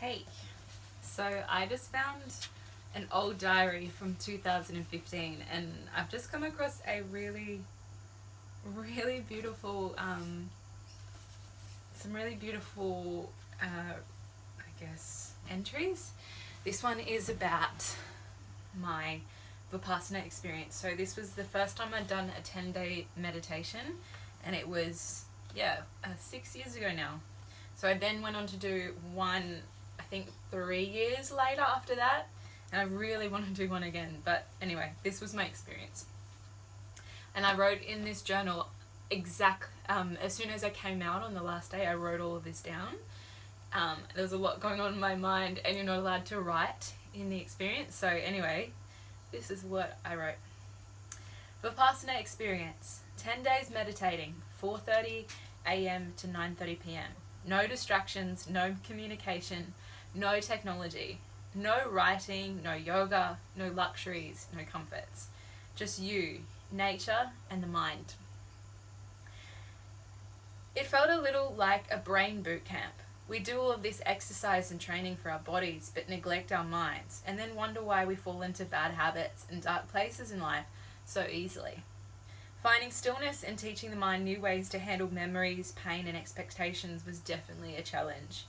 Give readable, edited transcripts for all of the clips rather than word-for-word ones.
Hey, so I just found an old diary from 2015 and I've just come across a really beautiful, some really beautiful, entries. This one is about my Vipassana experience. So this was the first time I'd done a 10-day meditation and it was, 6 years ago now. So I then went on to do one, I think 3 years later after that, and I really want to do one again. But anyway, this was my experience. And I wrote in this journal as soon as I came out on the last day, I wrote all of this down. There was a lot going on in my mind, and you're not allowed to write in the experience. So anyway, this is what I wrote. Vipassana experience. 10 days meditating, 4:30 a.m. to 9:30 p.m. No distractions, no communication, no technology, no writing, no yoga, no luxuries, no comforts. Just you, nature, and the mind. It felt a little like a brain boot camp. We do all of this exercise and training for our bodies, but neglect our minds, and then wonder why we fall into bad habits and dark places in life so easily. Finding stillness and teaching the mind new ways to handle memories, pain, and expectations was definitely a challenge.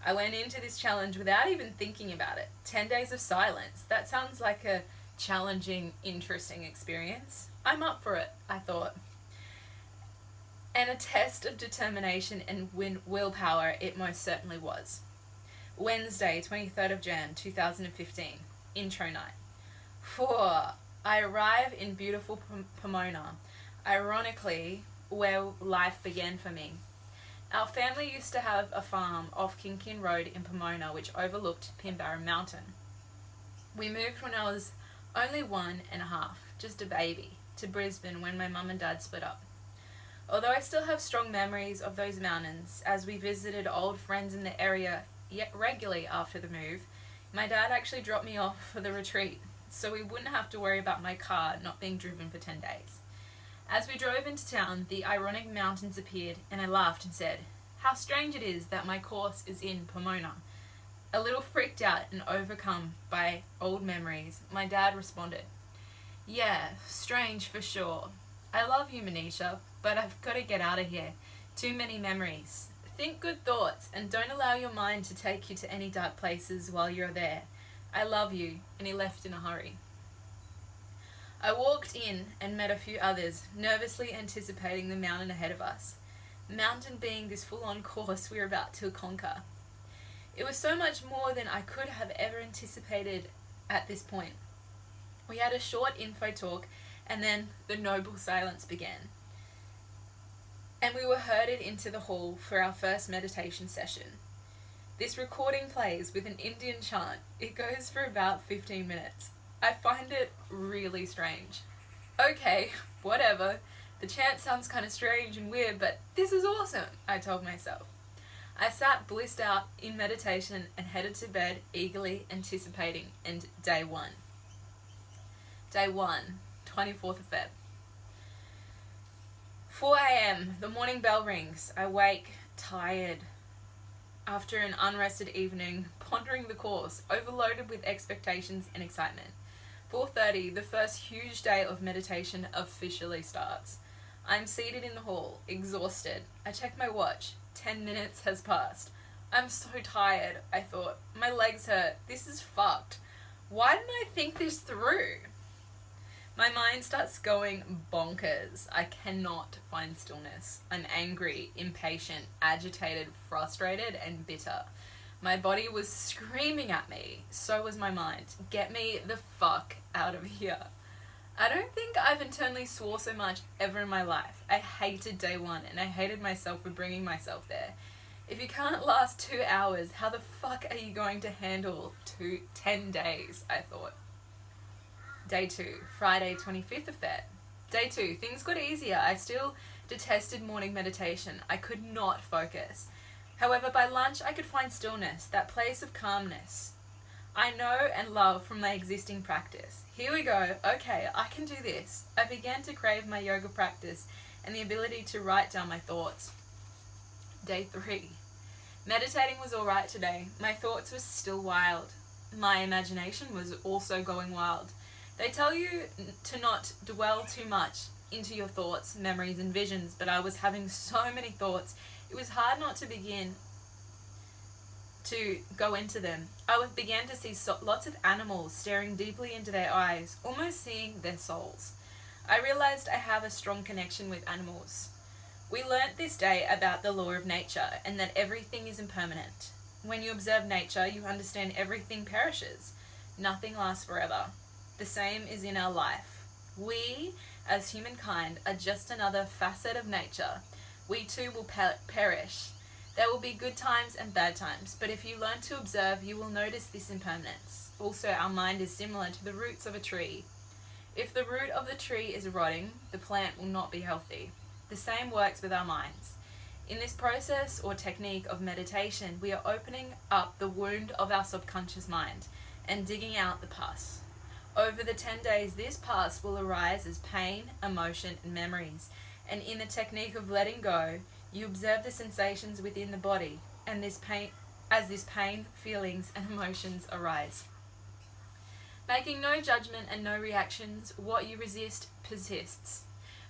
I went into this challenge without even thinking about it. 10 days of silence. That sounds like a challenging, interesting experience. I'm up for it, I thought. And a test of determination and willpower it most certainly was. Wednesday, 23rd of Jan, 2015. Intro night. 4. I arrive in beautiful Pomona, ironically, where life began for me. Our family used to have a farm off Kinkin Road in Pomona, which overlooked Pinbarra Mountain. We moved when I was only 1.5, just a baby, to Brisbane when my mum and dad split up. Although I still have strong memories of those mountains, as we visited old friends in the area yet regularly after the move, my dad actually dropped me off for the retreat, so we wouldn't have to worry about my car not being driven for 10 days. As we drove into town, the ironic mountains appeared, and I laughed and said, "How strange it is that my course is in Pomona." A little freaked out and overcome by old memories, my dad responded, "Yeah, strange for sure. I love you, Manisha, but I've got to get out of here. Too many memories. Think good thoughts and don't allow your mind to take you to any dark places while you're there. I love you," and he left in a hurry. I walked in and met a few others, nervously anticipating the mountain ahead of us. Mountain being this full-on course we were about to conquer. It was so much more than I could have ever anticipated at this point. We had a short info talk and then the noble silence began. And we were herded into the hall for our first meditation session. This recording plays with an Indian chant. It goes for about 15 minutes. I find it really strange. Okay, whatever. The chant sounds kind of strange and weird, but this is awesome, I told myself. I sat blissed out in meditation and headed to bed, eagerly anticipating day one. Day 1, 24th of Feb. 4 a.m, the morning bell rings. I wake, tired. After an unrested evening, pondering the course, overloaded with expectations and excitement. 4:30, the first huge day of meditation officially starts. I'm seated in the hall, exhausted. I check my watch. 10 minutes has passed. I'm so tired, I thought. My legs hurt. This is fucked. Why didn't I think this through? My mind starts going bonkers. I cannot find stillness. I'm angry, impatient, agitated, frustrated, and bitter. My body was screaming at me. So was my mind. Get me the fuck out of here. I don't think I've internally swore so much ever in my life. I hated day 1 and I hated myself for bringing myself there. If you can't last 2 hours, how the fuck are you going to handle 10 days, I thought. Day 2, Friday 25th of Feb. Day 2, things got easier. I still detested morning meditation. I could not focus. However, by lunch I could find stillness, that place of calmness I know and love from my existing practice. Here we go. Okay, I can do this. I began to crave my yoga practice and the ability to write down my thoughts. Day 3. Meditating was alright today. My thoughts were still wild. My imagination was also going wild. They tell you to not dwell too much into your thoughts, memories, and visions, but I was having so many thoughts, it was hard not to begin to go into them. I began to see lots of animals staring deeply into their eyes, almost seeing their souls. I realized I have a strong connection with animals. We learnt this day about the law of nature and that everything is impermanent. When you observe nature, you understand everything perishes. Nothing lasts forever. The same is in our life. We, as humankind, are just another facet of nature. We too will perish. There will be good times and bad times, but if you learn to observe, you will notice this impermanence. Also, our mind is similar to the roots of a tree. If the root of the tree is rotting, the plant will not be healthy. The same works with our minds. In this process or technique of meditation, we are opening up the wound of our subconscious mind and digging out the pus. Over the 10 days, this pus will arise as pain, emotion, and memories. And in the technique of letting go, you observe the sensations within the body and this pain, feelings, and emotions arise. Making no judgment and no reactions, what you resist persists.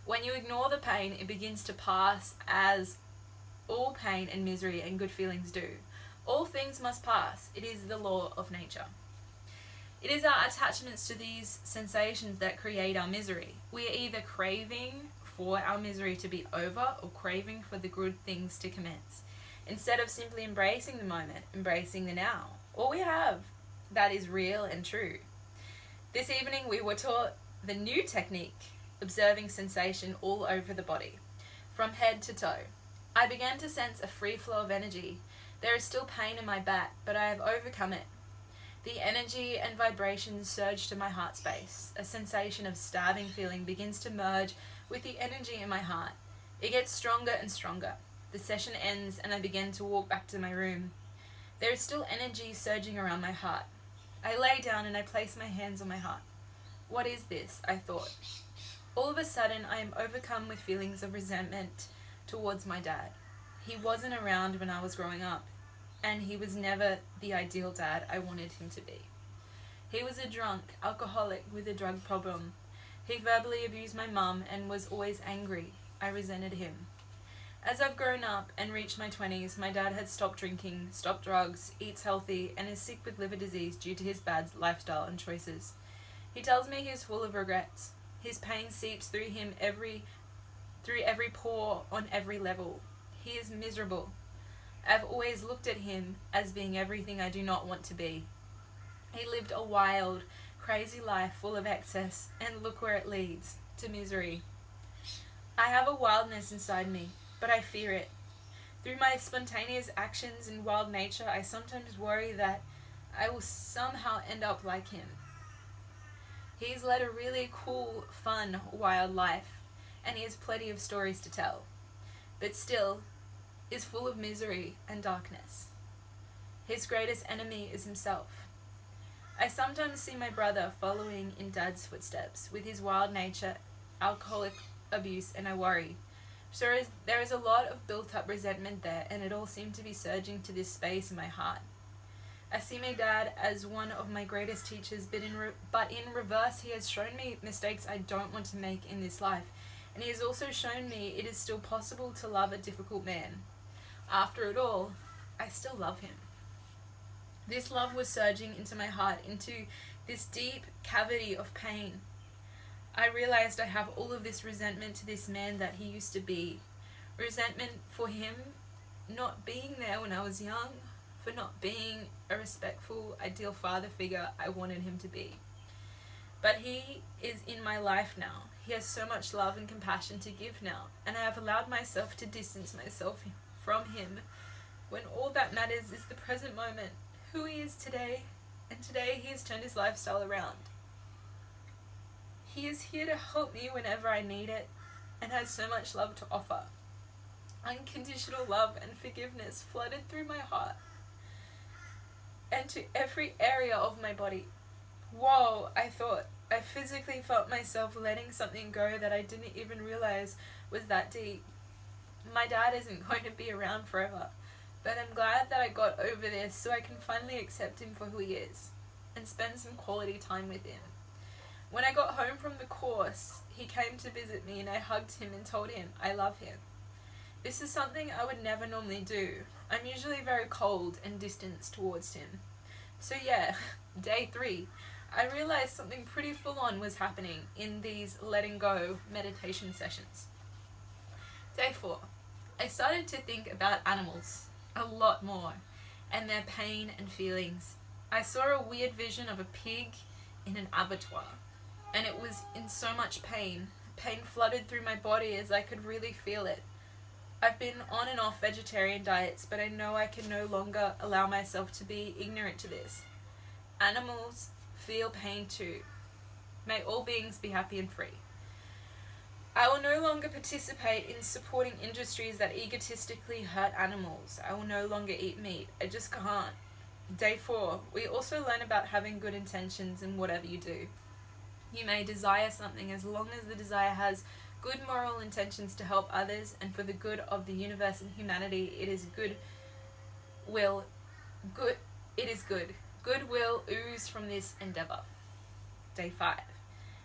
When you ignore the pain, it begins to pass as all pain and misery and good feelings do. All things must pass. It is the law of nature. It is our attachments to these sensations that create our misery. We are either craving for our misery to be over or craving for the good things to commence. Instead of simply embracing the moment, embracing the now. All we have that is real and true. This evening we were taught the new technique, observing sensation all over the body, from head to toe. I began to sense a free flow of energy. There is still pain in my back, but I have overcome it. The energy and vibrations surge to my heart space. A sensation of stabbing feeling begins to merge with the energy in my heart. It gets stronger and stronger. The session ends and I begin to walk back to my room. There is still energy surging around my heart. I lay down and I place my hands on my heart. What is this? I thought. All of a sudden I am overcome with feelings of resentment towards my dad. He wasn't around when I was growing up, and he was never the ideal dad I wanted him to be. He was a drunk, alcoholic with a drug problem. He verbally abused my mum and was always angry. I resented him. As I've grown up and reached my 20s, my dad had stopped drinking, stopped drugs, eats healthy, and is sick with liver disease due to his bad lifestyle and choices. He tells me he is full of regrets. His pain seeps through him through every pore on every level. He is miserable. I've always looked at him as being everything I do not want to be. He lived a wild, crazy life full of excess, and look where it leads, to misery. I have a wildness inside me, but I fear it. Through my spontaneous actions and wild nature, I sometimes worry that I will somehow end up like him. He's led a really cool, fun, wild life, and he has plenty of stories to tell, but still is full of misery and darkness. His greatest enemy is himself. I sometimes see my brother following in Dad's footsteps with his wild nature, alcoholic abuse, and I worry. So there is a lot of built-up resentment there, and it all seemed to be surging to this space in my heart. I see my dad as one of my greatest teachers, but in reverse, he has shown me mistakes I don't want to make in this life, and he has also shown me it is still possible to love a difficult man. After it all, I still love him. This love was surging into my heart, into this deep cavity of pain. I realized I have all of this resentment to this man that he used to be. Resentment for him not being there when I was young, for not being a respectful, ideal father figure I wanted him to be. But he is in my life now. He has so much love and compassion to give now, and I have allowed myself to distance myself from him when all that matters is the present moment, who he is today, and today he has turned his lifestyle around. He is here to help me whenever I need it, and has so much love to offer. Unconditional love and forgiveness flooded through my heart and to every area of my body. Whoa, I thought. I physically felt myself letting something go that I didn't even realize was that deep. My dad isn't going to be around forever, but I'm glad that I got over this so I can finally accept him for who he is and spend some quality time with him. When I got home from the course, he came to visit me and I hugged him and told him I love him. This is something I would never normally do. I'm usually very cold and distant towards him. So yeah, day 3, I realized something pretty full on was happening in these letting go meditation sessions. Day 4, I started to think about animals a lot more and their pain and feelings. I saw a weird vision of a pig in an abattoir, and it was in so much pain. Pain flooded through my body as I could really feel it. I've been on and off vegetarian diets, but I know I can no longer allow myself to be ignorant to this. Animals feel pain too. May all beings be happy and free. I will no longer participate in supporting industries that egotistically hurt animals. I will no longer eat meat. I just can't. Day 4, we also learn about having good intentions in whatever you do. You may desire something as long as the desire has good moral intentions to help others and for the good of the universe and humanity. It is good. Goodwill ooze from this endeavor. Day 5.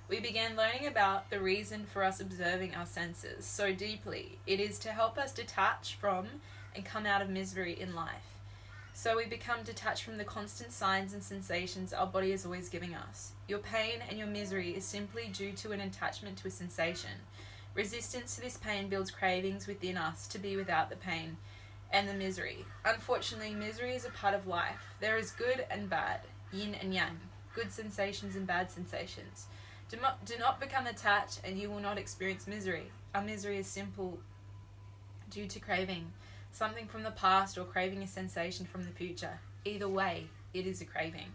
We began learning about the reason for us observing our senses so deeply. It is to help us detach from and come out of misery in life. So we become detached from the constant signs and sensations our body is always giving us. Your pain and your misery is simply due to an attachment to a sensation. Resistance to this pain builds cravings within us to be without the pain and the misery. Unfortunately, misery is a part of life. There is good and bad, yin and yang, good sensations and bad sensations. Do not become attached and you will not experience misery. Our misery is simple due to craving something from the past or craving a sensation from the future. Either way, it is a craving.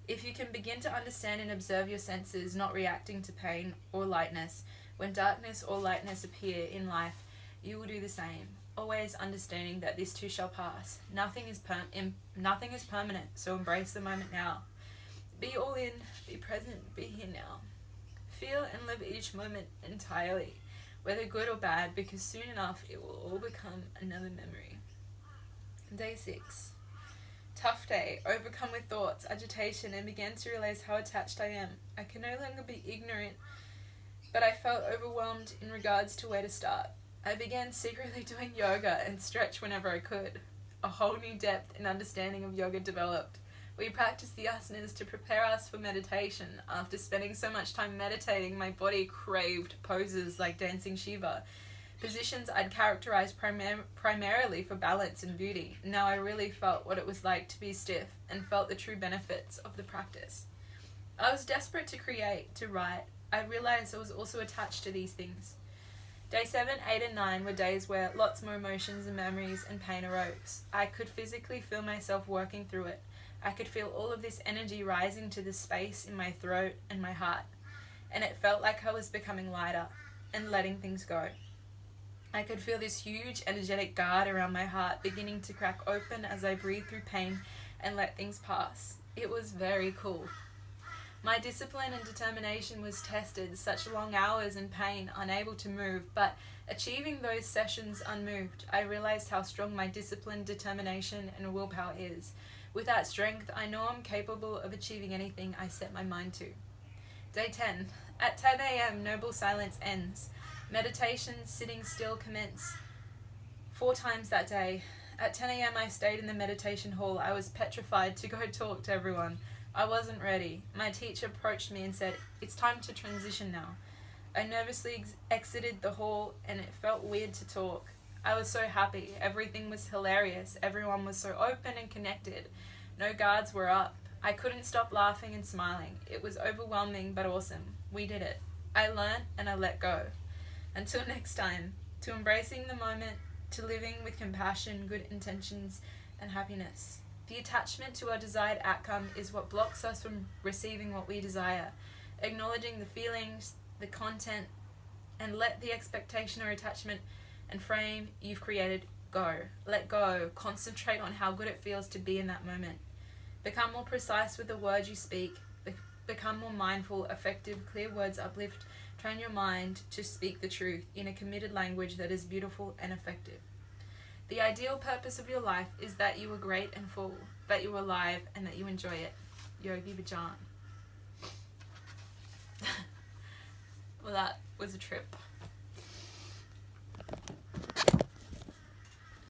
If you can begin to understand and observe your senses, not reacting to pain or lightness, when darkness or lightness appear in life, you will do the same. Always understanding that this too shall pass. Nothing is permanent, so embrace the moment now. Be all in, be present, be here now. Feel and live each moment entirely, whether good or bad, because soon enough it will all become another memory. Day 6. Tough day, overcome with thoughts, agitation, and began to realize how attached I am. I can no longer be ignorant, but I felt overwhelmed in regards to where to start. I began secretly doing yoga and stretch whenever I could. A whole new depth and understanding of yoga developed. We practiced the asanas to prepare us for meditation. After spending so much time meditating, my body craved poses like dancing Shiva, positions I'd characterized primarily for balance and beauty. Now I really felt what it was like to be stiff and felt the true benefits of the practice. I was desperate to create, to write. I realized I was also attached to these things. Day 7, 8, and 9 were days where lots more emotions and memories and pain arose. I could physically feel myself working through it. I could feel all of this energy rising to the space in my throat and my heart, and it felt like I was becoming lighter and letting things go. I could feel this huge energetic guard around my heart beginning to crack open as I breathed through pain and let things pass. It was very cool. My discipline and determination was tested, such long hours in pain, unable to move, but achieving those sessions unmoved, I realized how strong my discipline, determination, and willpower is. With that strength, I know I'm capable of achieving anything I set my mind to. Day 10. At 10 a.m., noble silence ends. Meditation, sitting still commence 4 times that day. At 10 a.m., I stayed in the meditation hall. I was petrified to go talk to everyone. I wasn't ready. My teacher approached me and said, "It's time to transition now." I nervously exited the hall and it felt weird to talk. I was so happy. Everything was hilarious. Everyone was so open and connected. No guards were up. I couldn't stop laughing and smiling. It was overwhelming but awesome. We did it. I learnt and I let go. Until next time, to embracing the moment, to living with compassion, good intentions, and happiness. The attachment to our desired outcome is what blocks us from receiving what we desire. Acknowledging the feelings, the content, and let the expectation or attachment and frame you've created go. Let go. Concentrate on how good it feels to be in that moment. Become more precise with the words you speak. Become more mindful, effective, clear words uplift. Train your mind to speak the truth in a committed language that is beautiful and effective. The ideal purpose of your life is that you are great and full, that you are alive, and that you enjoy it. Yogi Bhajan. Well, that was a trip.